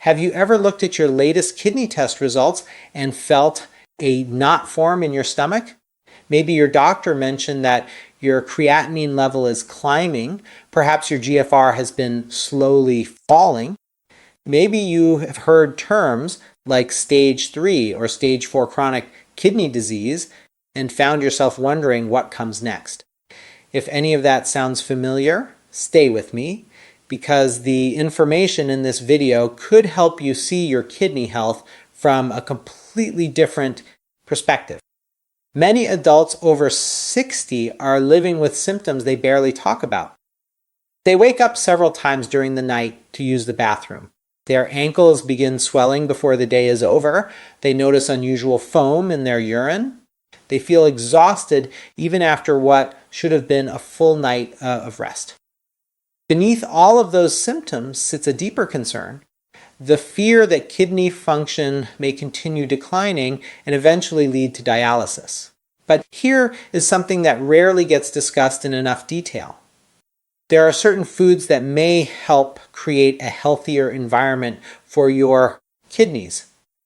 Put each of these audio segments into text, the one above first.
Have you ever looked at your latest kidney test results and felt a knot form in your stomach? Maybe your doctor mentioned that your creatinine level is climbing. Perhaps your GFR has been slowly falling. Maybe you have heard terms like stage 3 or stage 4 chronic kidney disease and found yourself wondering what comes next. If any of that sounds familiar, stay with me, because the information in this video could help you see your kidney health from a completely different perspective. Many adults over 60 are living with symptoms they barely talk about. They wake up several times during the night to use the bathroom. Their ankles begin swelling before the day is over. They notice unusual foam in their urine. They feel exhausted even after what should have been a full night of rest. Beneath all of those symptoms sits a deeper concern: the fear that kidney function may continue declining and eventually lead to dialysis. But here is something that rarely gets discussed in enough detail. There are certain foods that may help create a healthier environment for your kidneys.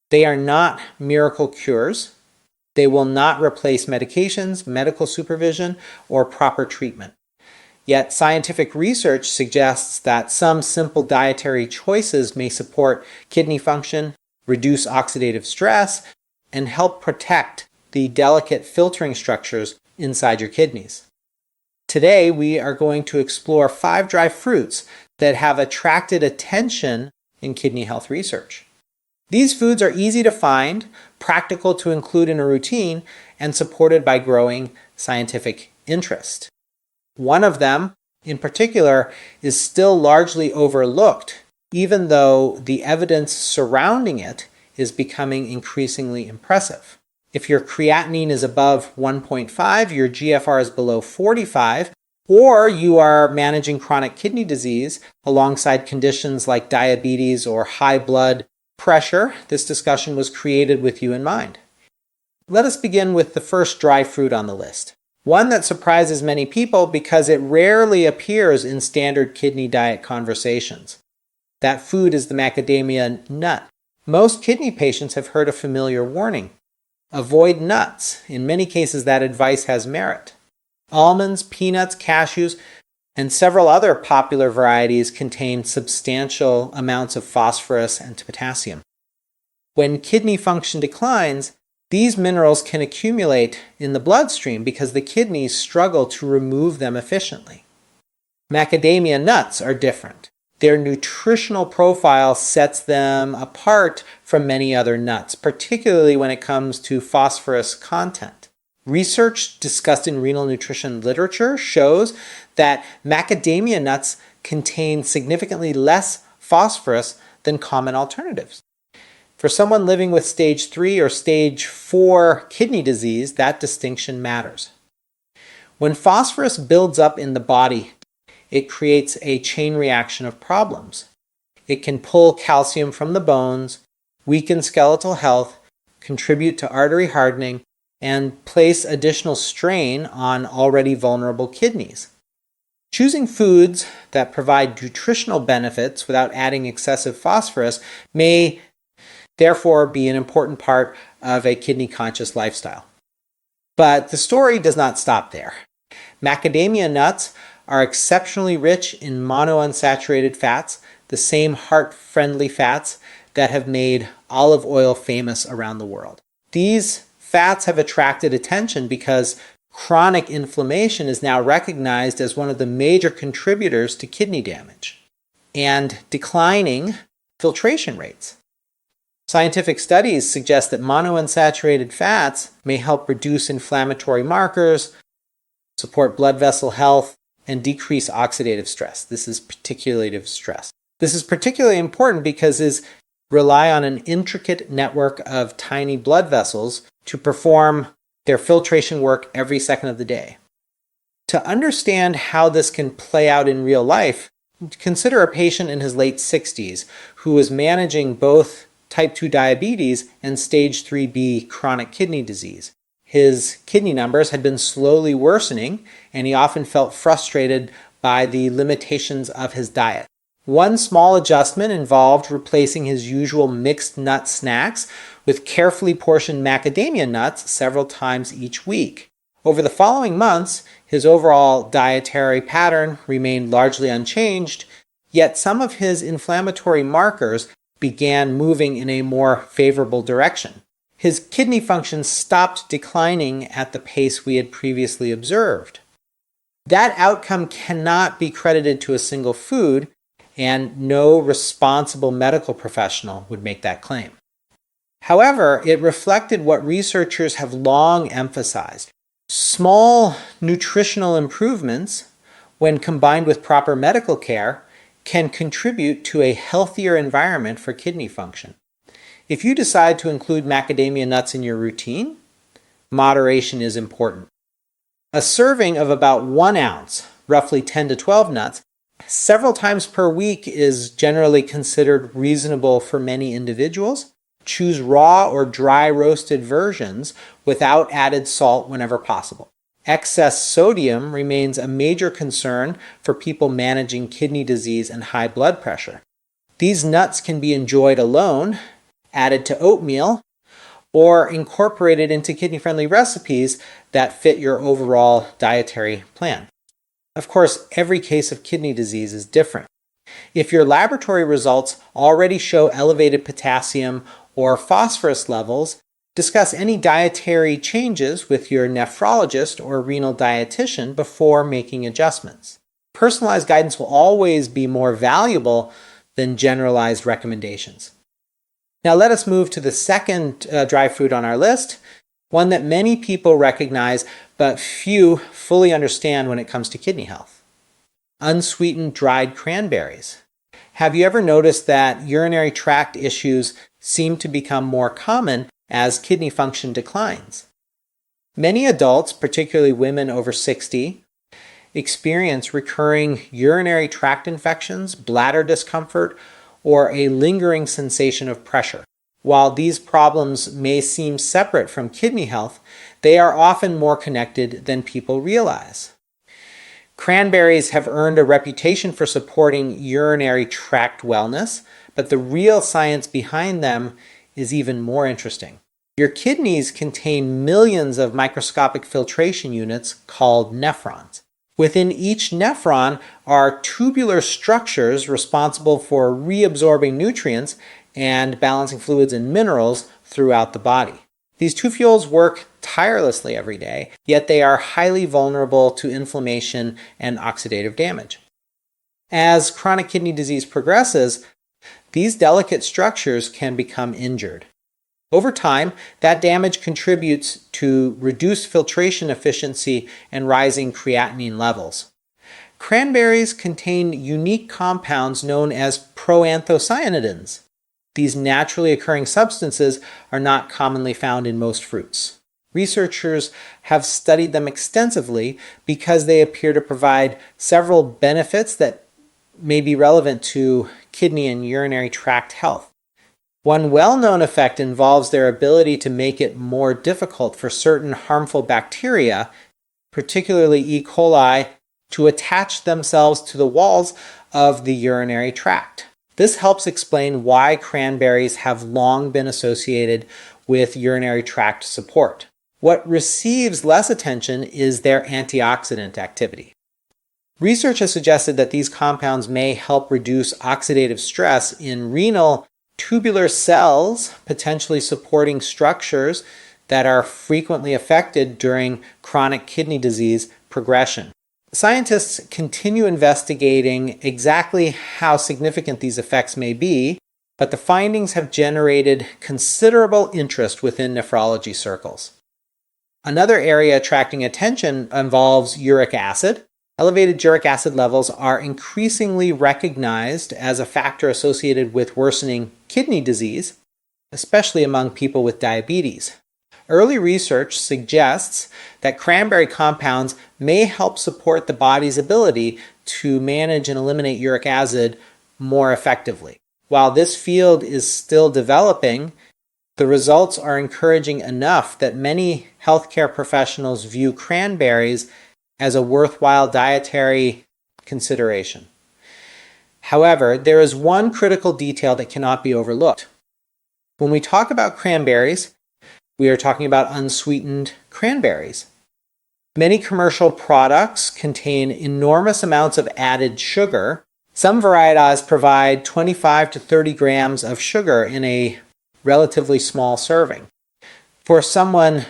They are not miracle cures. They will not replace medications, medical supervision, or proper treatment. Yet scientific research suggests that some simple dietary choices may support kidney function, reduce oxidative stress, and help protect the delicate filtering structures inside your kidneys. Today, we are going to explore 5 dry fruits that have attracted attention in kidney health research. These foods are easy to find, practical to include in a routine, and supported by growing scientific interest. One of them, in particular, is still largely overlooked, even though the evidence surrounding it is becoming increasingly impressive. If your creatinine is above 1.5, your GFR is below 45, or you are managing chronic kidney disease alongside conditions like diabetes or high blood pressure, this discussion was created with you in mind. Let us begin with the first dry fruit on the list. One that surprises many people because it rarely appears in standard kidney diet conversations. That food is the macadamia nut. Most kidney patients have heard a familiar warning: avoid nuts. In many cases, that advice has merit. Almonds, peanuts, cashews, and several other popular varieties contain substantial amounts of phosphorus and potassium. When kidney function declines, these minerals can accumulate in the bloodstream because the kidneys struggle to remove them efficiently. Macadamia nuts are different. Their nutritional profile sets them apart from many other nuts, particularly when it comes to phosphorus content. Research discussed in renal nutrition literature shows that macadamia nuts contain significantly less phosphorus than common alternatives. For someone living with stage 3 or stage 4 kidney disease, that distinction matters. When phosphorus builds up in the body, it creates a chain reaction of problems. It can pull calcium from the bones, weaken skeletal health, contribute to artery hardening, and place additional strain on already vulnerable kidneys. Choosing foods that provide nutritional benefits without adding excessive phosphorus may therefore be an important part of a kidney-conscious lifestyle. But the story does not stop there. Macadamia nuts are exceptionally rich in monounsaturated fats, the same heart-friendly fats that have made olive oil famous around the world. These fats have attracted attention because chronic inflammation is now recognized as one of the major contributors to kidney damage and declining filtration rates. Scientific studies suggest that monounsaturated fats may help reduce inflammatory markers, support blood vessel health, and decrease oxidative stress. This is particularly important because it rely on an intricate network of tiny blood vessels to perform their filtration work every second of the day. To understand how this can play out in real life, consider a patient in his late 60s who is managing both type 2 diabetes and stage 3B chronic kidney disease. His kidney numbers had been slowly worsening, and he often felt frustrated by the limitations of his diet. One small adjustment involved replacing his usual mixed nut snacks with carefully portioned macadamia nuts several times each week. Over the following months, his overall dietary pattern remained largely unchanged, yet some of his inflammatory markers began moving in a more favorable direction. His kidney function stopped declining at the pace we had previously observed. That outcome cannot be credited to a single food, and no responsible medical professional would make that claim. However, it reflected what researchers have long emphasized. Small nutritional improvements, when combined with proper medical care, can contribute to a healthier environment for kidney function. If you decide to include macadamia nuts in your routine, moderation is important. A serving of about 1 ounce, roughly 10 to 12 nuts, several times per week is generally considered reasonable for many individuals. Choose raw or dry roasted versions without added salt whenever possible. Excess sodium remains a major concern for people managing kidney disease and high blood pressure. These nuts can be enjoyed alone, added to oatmeal, or incorporated into kidney-friendly recipes that fit your overall dietary plan. Of course, every case of kidney disease is different. If your laboratory results already show elevated potassium or phosphorus levels, discuss any dietary changes with your nephrologist or renal dietitian before making adjustments. Personalized guidance will always be more valuable than generalized recommendations. Now let us move to the second dry food on our list, one that many people recognize but few fully understand when it comes to kidney health. Unsweetened dried cranberries. Have you ever noticed that urinary tract issues seem to become more common as kidney function declines? Many adults, particularly women over 60, experience recurring urinary tract infections, bladder discomfort, or a lingering sensation of pressure. While these problems may seem separate from kidney health, they are often more connected than people realize. Cranberries have earned a reputation for supporting urinary tract wellness, but the real science behind them is even more interesting. Your kidneys contain millions of microscopic filtration units called nephrons. Within each nephron are tubular structures responsible for reabsorbing nutrients and balancing fluids and minerals throughout the body. These tubules work tirelessly every day, yet they are highly vulnerable to inflammation and oxidative damage. As chronic kidney disease progresses, these delicate structures can become injured. Over time, that damage contributes to reduced filtration efficiency and rising creatinine levels. Cranberries contain unique compounds known as proanthocyanidins. These naturally occurring substances are not commonly found in most fruits. Researchers have studied them extensively because they appear to provide several benefits that may be relevant to kidney and urinary tract health. One well-known effect involves their ability to make it more difficult for certain harmful bacteria, particularly E. coli, to attach themselves to the walls of the urinary tract. This helps explain why cranberries have long been associated with urinary tract support. What receives less attention is their antioxidant activity. Research has suggested that these compounds may help reduce oxidative stress in renal tubular cells, potentially supporting structures that are frequently affected during chronic kidney disease progression. Scientists continue investigating exactly how significant these effects may be, but the findings have generated considerable interest within nephrology circles. Another area attracting attention involves uric acid. Elevated uric acid levels are increasingly recognized as a factor associated with worsening kidney disease, especially among people with diabetes. Early research suggests that cranberry compounds may help support the body's ability to manage and eliminate uric acid more effectively. While this field is still developing, the results are encouraging enough that many healthcare professionals view cranberries as a worthwhile dietary consideration. However, there is one critical detail that cannot be overlooked. When we talk about cranberries, we are talking about unsweetened cranberries. Many commercial products contain enormous amounts of added sugar. Some varieties provide 25 to 30 grams of sugar in a relatively small serving. For someone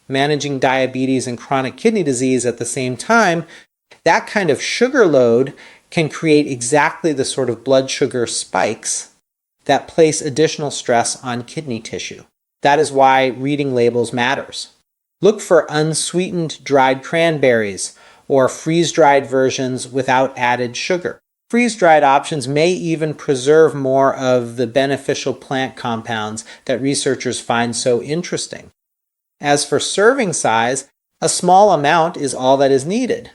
managing diabetes and chronic kidney disease at the same time, that kind of sugar load can create exactly the sort of blood sugar spikes that place additional stress on kidney tissue. That is why reading labels matters. Look for unsweetened dried cranberries or freeze-dried versions without added sugar. Freeze-dried options may even preserve more of the beneficial plant compounds that researchers find so interesting. As for serving size, a small amount is all that is needed.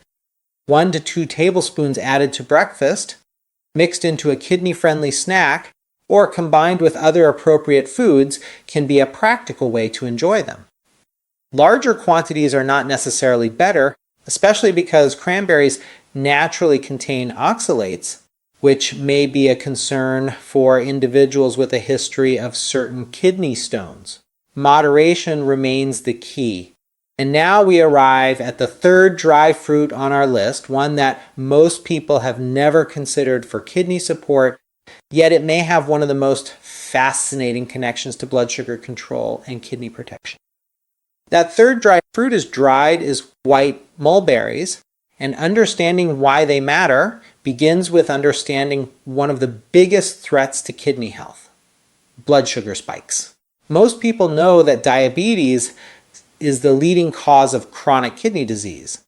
1 to 2 tablespoons added to breakfast, mixed into a kidney-friendly snack, or combined with other appropriate foods can be a practical way to enjoy them. Larger quantities are not necessarily better, especially because cranberries naturally contain oxalates, which may be a concern for individuals with a history of certain kidney stones. Moderation remains the key. And now we arrive at the third dry fruit on our list, one that most people have never considered for kidney support, yet it may have one of the most fascinating connections to blood sugar control and kidney protection. That third dry fruit is white mulberries, and understanding why they matter begins with understanding one of the biggest threats to kidney health: blood sugar spikes. Most people know that diabetes is the leading cause of chronic kidney disease.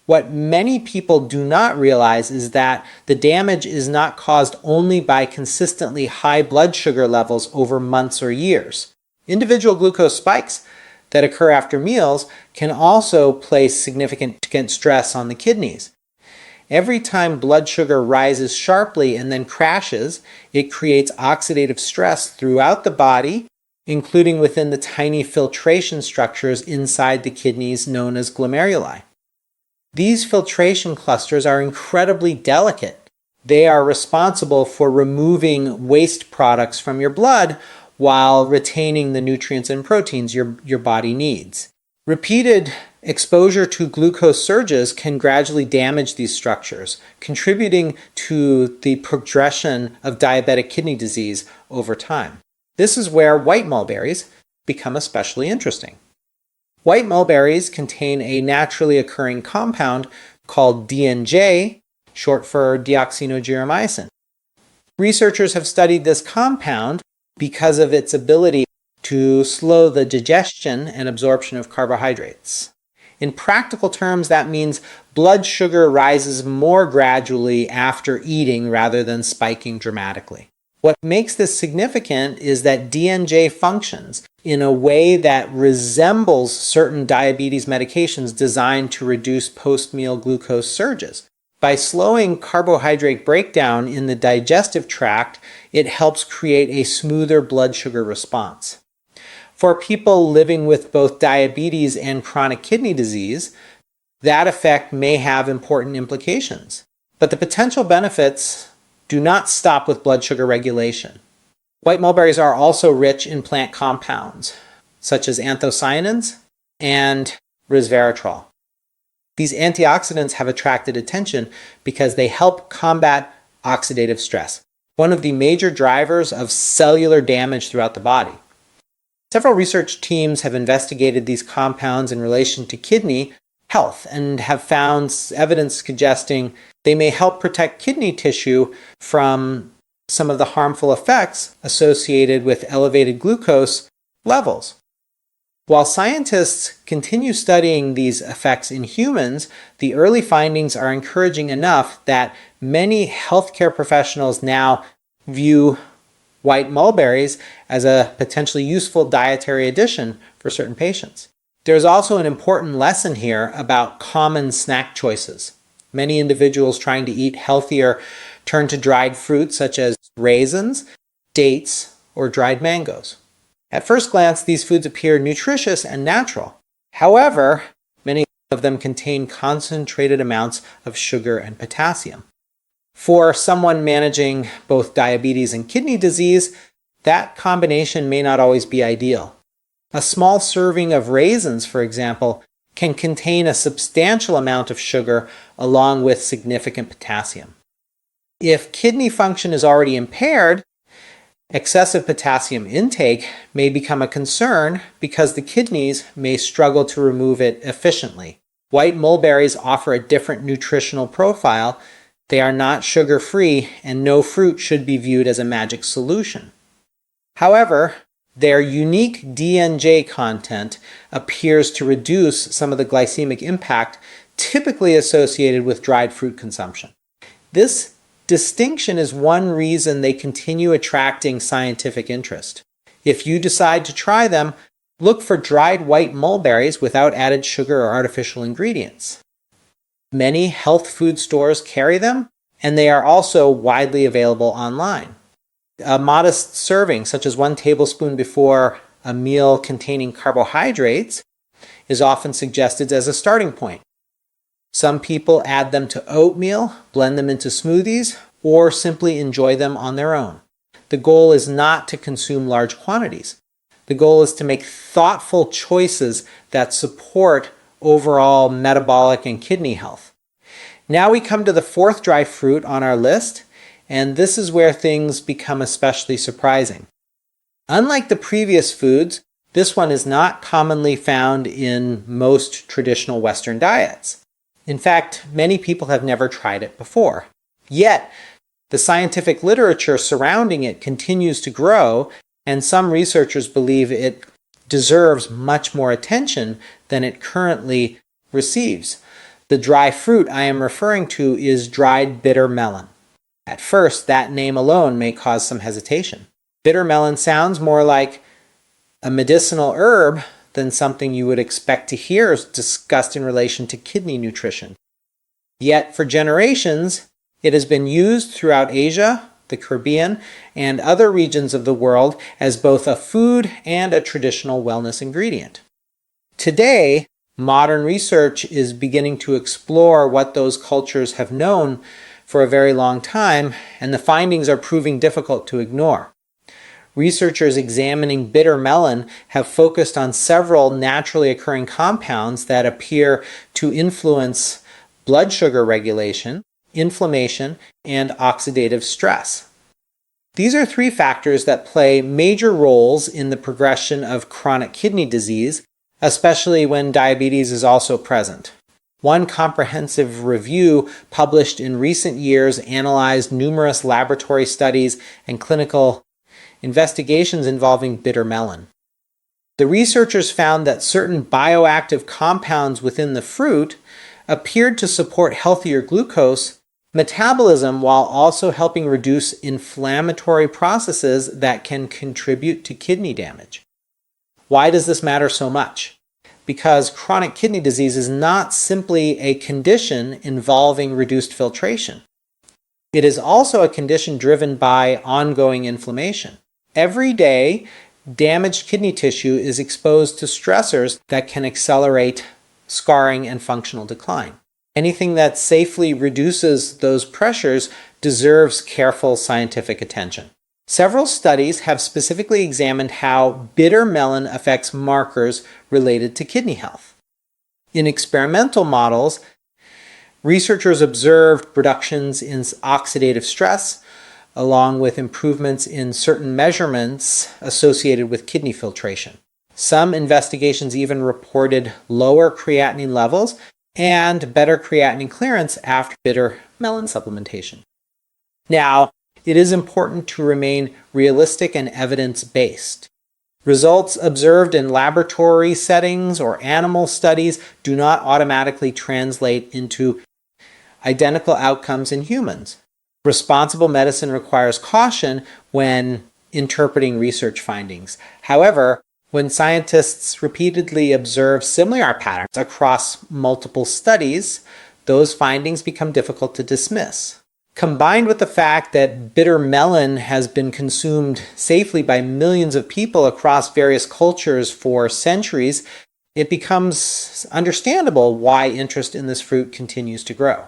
What many people do not realize is that the damage is not caused only by consistently high blood sugar levels over months or years. Individual glucose spikes that occur after meals can also place significant stress on the kidneys. Every time blood sugar rises sharply and then crashes, it creates oxidative stress throughout the body, including within the tiny filtration structures inside the kidneys known as glomeruli. These filtration clusters are incredibly delicate. They are responsible for removing waste products from your blood while retaining the nutrients and proteins your body needs. Repeated exposure to glucose surges can gradually damage these structures, contributing to the progression of diabetic kidney disease over time. This is where white mulberries become especially interesting. White mulberries contain a naturally occurring compound called DNJ, short for deoxynigeromycin. Researchers have studied this compound because of its ability to slow the digestion and absorption of carbohydrates. In practical terms, that means blood sugar rises more gradually after eating rather than spiking dramatically. What makes this significant is that DNJ functions in a way that resembles certain diabetes medications designed to reduce post-meal glucose surges. By slowing carbohydrate breakdown in the digestive tract, it helps create a smoother blood sugar response. For people living with both diabetes and chronic kidney disease, that effect may have important implications. But the potential benefits do not stop with blood sugar regulation. White mulberries are also rich in plant compounds, such as anthocyanins and resveratrol. These antioxidants have attracted attention because they help combat oxidative stress, one of the major drivers of cellular damage throughout the body. Several research teams have investigated these compounds in relation to kidney health and have found evidence suggesting they may help protect kidney tissue from some of the harmful effects associated with elevated glucose levels. While scientists continue studying these effects in humans, the early findings are encouraging enough that many healthcare professionals now view white mulberries as a potentially useful dietary addition for certain patients. There's also an important lesson here about common snack choices. Many individuals trying to eat healthier turn to dried fruits such as raisins, dates, or dried mangoes. At first glance, these foods appear nutritious and natural. However, many of them contain concentrated amounts of sugar and potassium. For someone managing both diabetes and kidney disease, that combination may not always be ideal. A small serving of raisins, for example, can contain a substantial amount of sugar along with significant potassium. If kidney function is already impaired, excessive potassium intake may become a concern because the kidneys may struggle to remove it efficiently. White mulberries offer a different nutritional profile. They are not sugar-free, and no fruit should be viewed as a magic solution. However, their unique DNJ content appears to reduce some of the glycemic impact typically associated with dried fruit consumption. This distinction is one reason they continue attracting scientific interest. If you decide to try them, look for dried white mulberries without added sugar or artificial ingredients. Many health food stores carry them, and they are also widely available online. A modest serving, such as 1 tablespoon before a meal containing carbohydrates, is often suggested as a starting point. Some people add them to oatmeal, blend them into smoothies, or simply enjoy them on their own. The goal is not to consume large quantities. The goal is to make thoughtful choices that support overall metabolic and kidney health. Now we come to the 4th dry fruit on our list, and this is where things become especially surprising. Unlike the previous foods, this one is not commonly found in most traditional Western diets. In fact, many people have never tried it before. Yet, the scientific literature surrounding it continues to grow, and some researchers believe it deserves much more attention than it currently receives. The dry fruit I am referring to is dried bitter melon. At first, that name alone may cause some hesitation. Bitter melon sounds more like a medicinal herb than something you would expect to hear discussed in relation to kidney nutrition. Yet, for generations, it has been used throughout Asia, the Caribbean, and other regions of the world as both a food and a traditional wellness ingredient. Today, modern research is beginning to explore what those cultures have known for a very long time, and the findings are proving difficult to ignore. Researchers examining bitter melon have focused on several naturally occurring compounds that appear to influence blood sugar regulation, inflammation, and oxidative stress. These are 3 factors that play major roles in the progression of chronic kidney disease, especially when diabetes is also present. One comprehensive review published in recent years analyzed numerous laboratory studies and clinical investigations involving bitter melon. The researchers found that certain bioactive compounds within the fruit appeared to support healthier glucose metabolism while also helping reduce inflammatory processes that can contribute to kidney damage. Why does this matter so much? Because chronic kidney disease is not simply a condition involving reduced filtration. It is also a condition driven by ongoing inflammation. Every day, damaged kidney tissue is exposed to stressors that can accelerate scarring and functional decline. Anything that safely reduces those pressures deserves careful scientific attention. Several studies have specifically examined how bitter melon affects markers related to kidney health. In experimental models, researchers observed reductions in oxidative stress, along with improvements in certain measurements associated with kidney filtration. Some investigations even reported lower creatinine levels and better creatinine clearance after bitter melon supplementation. Now, it is important to remain realistic and evidence-based. Results observed in laboratory settings or animal studies do not automatically translate into identical outcomes in humans. Responsible medicine requires caution when interpreting research findings. However, when scientists repeatedly observe similar patterns across multiple studies, those findings become difficult to dismiss. Combined with the fact that bitter melon has been consumed safely by millions of people across various cultures for centuries, it becomes understandable why interest in this fruit continues to grow.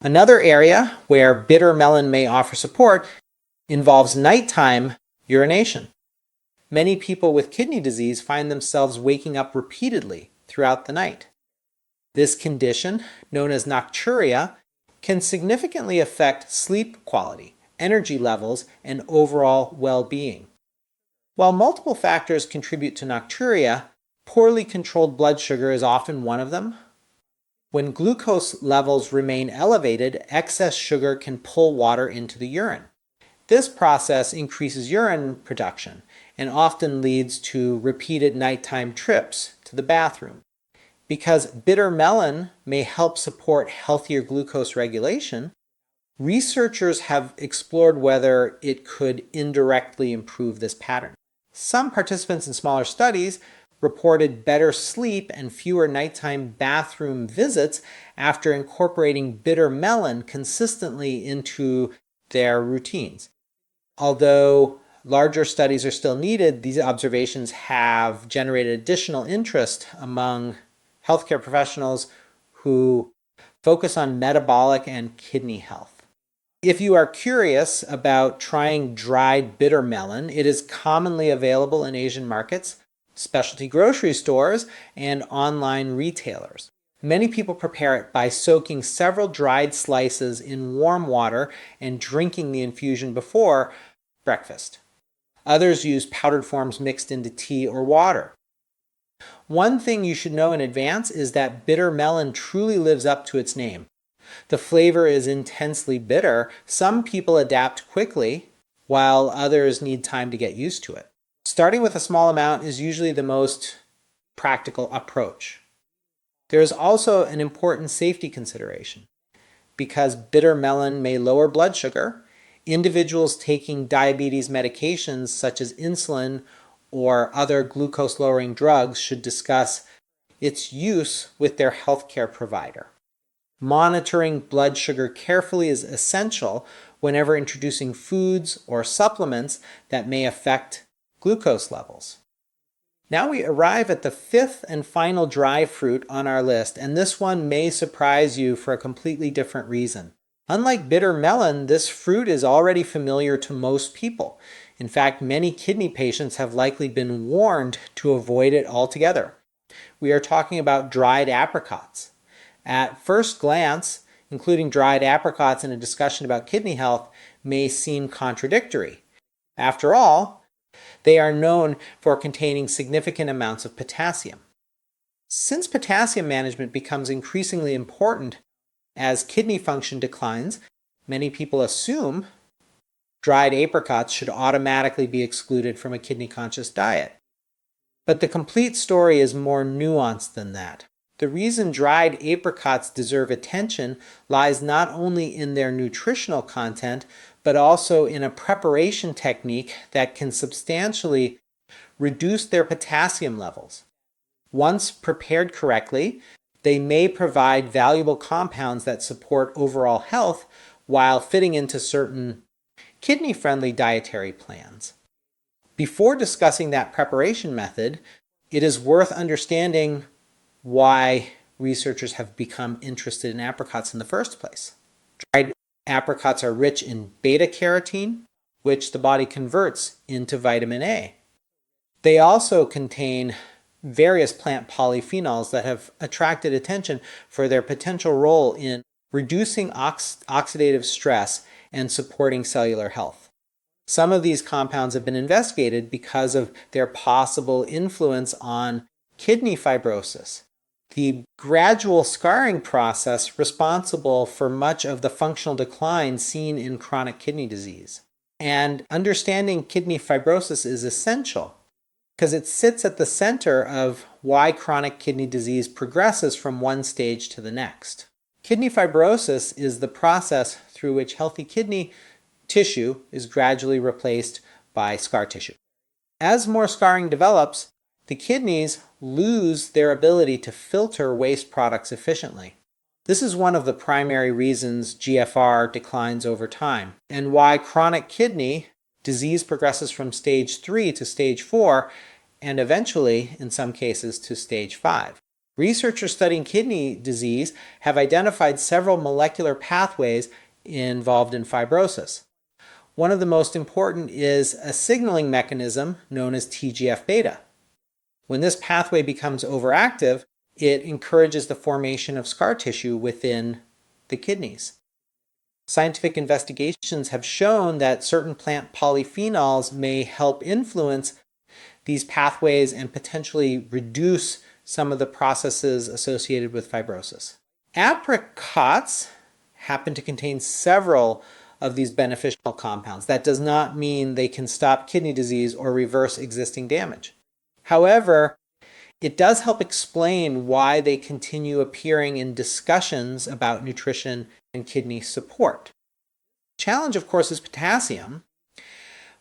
Another area where bitter melon may offer support involves nighttime urination. Many people with kidney disease find themselves waking up repeatedly throughout the night. This condition, known as nocturia, can significantly affect sleep quality, energy levels, and overall well-being. While multiple factors contribute to nocturia, poorly controlled blood sugar is often one of them. When glucose levels remain elevated, excess sugar can pull water into the urine. This process increases urine production and often leads to repeated nighttime trips to the bathroom. Because bitter melon may help support healthier glucose regulation, researchers have explored whether it could indirectly improve this pattern. Some participants in smaller studies reported better sleep and fewer nighttime bathroom visits after incorporating bitter melon consistently into their routines. Although larger studies are still needed, these observations have generated additional interest among healthcare professionals who focus on metabolic and kidney health. If you are curious about trying dried bitter melon, it is commonly available in Asian markets, specialty grocery stores, and online retailers. Many people prepare it by soaking several dried slices in warm water and drinking the infusion before breakfast. Others use powdered forms mixed into tea or water. One thing you should know in advance is that bitter melon truly lives up to its name. The flavor is intensely bitter. Some people adapt quickly, while others need time to get used to it. Starting with a small amount is usually the most practical approach. There is also an important safety consideration. Because bitter melon may lower blood sugar, individuals taking diabetes medications such as insulin or other glucose-lowering drugs should discuss its use with their healthcare provider. Monitoring blood sugar carefully is essential whenever introducing foods or supplements that may affect glucose levels. Now we arrive at the fifth and final dry fruit on our list, and this one may surprise you for a completely different reason. Unlike bitter melon, this fruit is already familiar to most people. In fact, many kidney patients have likely been warned to avoid it altogether. We are talking about dried apricots. At first glance, including dried apricots in a discussion about kidney health may seem contradictory. After all, they are known for containing significant amounts of potassium. Since potassium management becomes increasingly important as kidney function declines, many people assume dried apricots should automatically be excluded from a kidney-conscious diet. But the complete story is more nuanced than that. The reason dried apricots deserve attention lies not only in their nutritional content, but also in a preparation technique that can substantially reduce their potassium levels. Once prepared correctly, they may provide valuable compounds that support overall health while fitting into certain kidney-friendly dietary plans. Before discussing that preparation method, it is worth understanding why researchers have become interested in apricots in the first place. Dried apricots are rich in beta-carotene, which the body converts into vitamin A. They also contain various plant polyphenols that have attracted attention for their potential role in reducing oxidative stress and supporting cellular health. Some of these compounds have been investigated because of their possible influence on kidney fibrosis, the gradual scarring process responsible for much of the functional decline seen in chronic kidney disease. And understanding kidney fibrosis is essential because it sits at the center of why chronic kidney disease progresses from one stage to the next. Kidney fibrosis is the process through which healthy kidney tissue is gradually replaced by scar tissue. As more scarring develops, the kidneys lose their ability to filter waste products efficiently. This is one of the primary reasons GFR declines over time, and why chronic kidney disease progresses from stage 3 to stage 4, and eventually, in some cases, to stage 5. Researchers studying kidney disease have identified several molecular pathways involved in fibrosis. One of the most important is a signaling mechanism known as TGF-beta. When this pathway becomes overactive, it encourages the formation of scar tissue within the kidneys. Scientific investigations have shown that certain plant polyphenols may help influence these pathways and potentially reduce some of the processes associated with fibrosis. Apricots happen to contain several of these beneficial compounds. That does not mean they can stop kidney disease or reverse existing damage. However, it does help explain why they continue appearing in discussions about nutrition and kidney support. The challenge, of course, is potassium.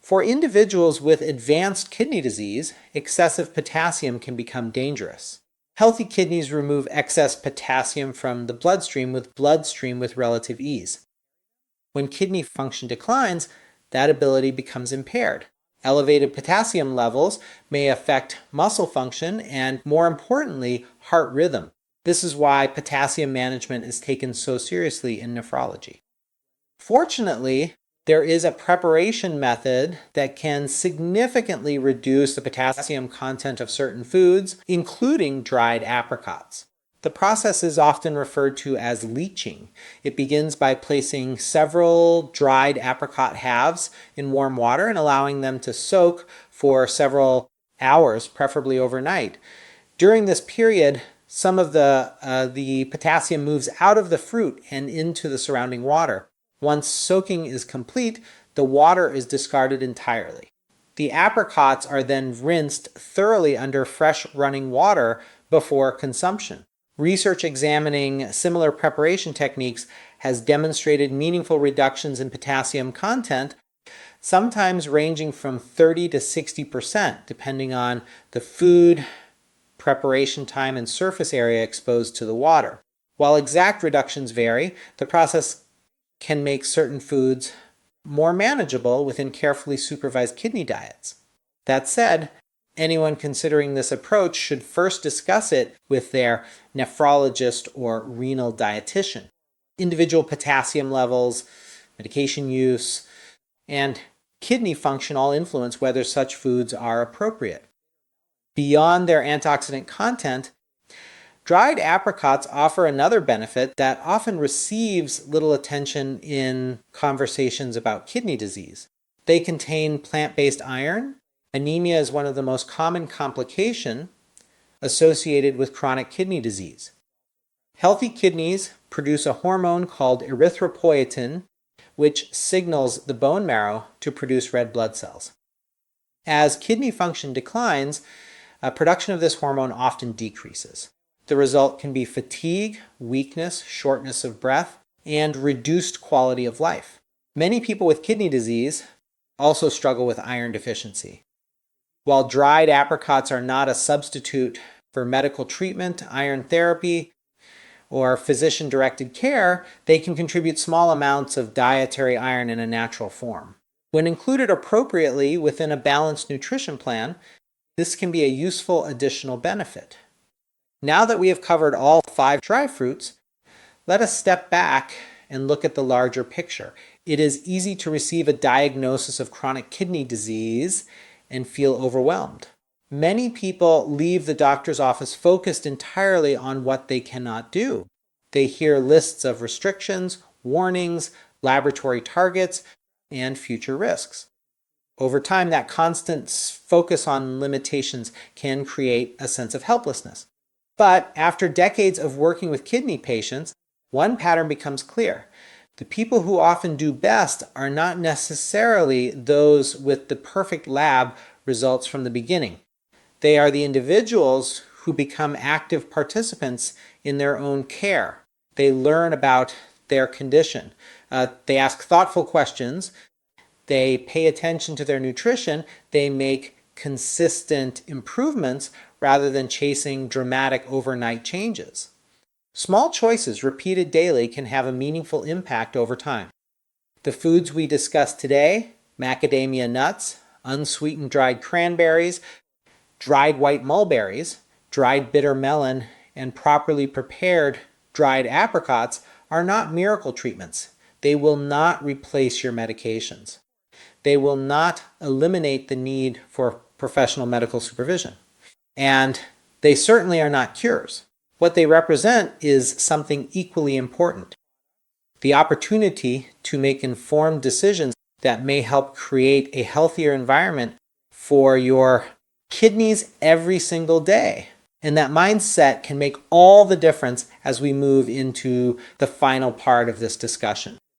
For individuals with advanced kidney disease, excessive potassium can become dangerous. Healthy kidneys remove excess potassium from the bloodstream with relative ease. When kidney function declines, that ability becomes impaired. Elevated potassium levels may affect muscle function and, more importantly, heart rhythm. This is why potassium management is taken so seriously in nephrology. Fortunately, there is a preparation method that can significantly reduce the potassium content of certain foods, including dried apricots. The process is often referred to as leaching. It begins by placing several dried apricot halves in warm water and allowing them to soak for several hours, preferably overnight. During this period, some of the potassium moves out of the fruit and into the surrounding water. Once soaking is complete, the water is discarded entirely. The apricots are then rinsed thoroughly under fresh running water before consumption. Research examining similar preparation techniques has demonstrated meaningful reductions in potassium content, sometimes ranging from 30 to 60%, depending on the food, preparation time, and surface area exposed to the water. While exact reductions vary, the process can make certain foods more manageable within carefully supervised kidney diets. That said, anyone considering this approach should first discuss it with their nephrologist or renal dietitian. Individual potassium levels, medication use, and kidney function all influence whether such foods are appropriate. Beyond their antioxidant content, dried apricots offer another benefit that often receives little attention in conversations about kidney disease. They contain plant-based iron. Anemia is one of the most common complications associated with chronic kidney disease. Healthy kidneys produce a hormone called erythropoietin, which signals the bone marrow to produce red blood cells. As kidney function declines, production of this hormone often decreases. The result can be fatigue, weakness, shortness of breath, and reduced quality of life. Many people with kidney disease also struggle with iron deficiency. While dried apricots are not a substitute for medical treatment, iron therapy, or physician-directed care, they can contribute small amounts of dietary iron in a natural form. When included appropriately within a balanced nutrition plan, this can be a useful additional benefit. Now that we have covered all 5 dry fruits, let us step back and look at the larger picture. It is easy to receive a diagnosis of chronic kidney disease and feel overwhelmed. Many people leave the doctor's office focused entirely on what they cannot do. They hear lists of restrictions, warnings, laboratory targets, and future risks. Over time, that constant focus on limitations can create a sense of helplessness. But after decades of working with kidney patients, one pattern becomes clear. The people who often do best are not necessarily those with the perfect lab results from the beginning. They are the individuals who become active participants in their own care. They learn about their condition. They ask thoughtful questions. They pay attention to their nutrition. They make consistent improvements rather than chasing dramatic overnight changes. Small choices repeated daily can have a meaningful impact over time. The foods we discussed today, macadamia nuts, unsweetened dried cranberries, dried white mulberries, dried bitter melon, and properly prepared dried apricots are not miracle treatments. They will not replace your medications. They will not eliminate the need for professional medical supervision. And they certainly are not cures. What they represent is something equally important: the opportunity to make informed decisions that may help create a healthier environment for your kidneys every single day. And that mindset can make all the difference as we move into the final part of this discussion.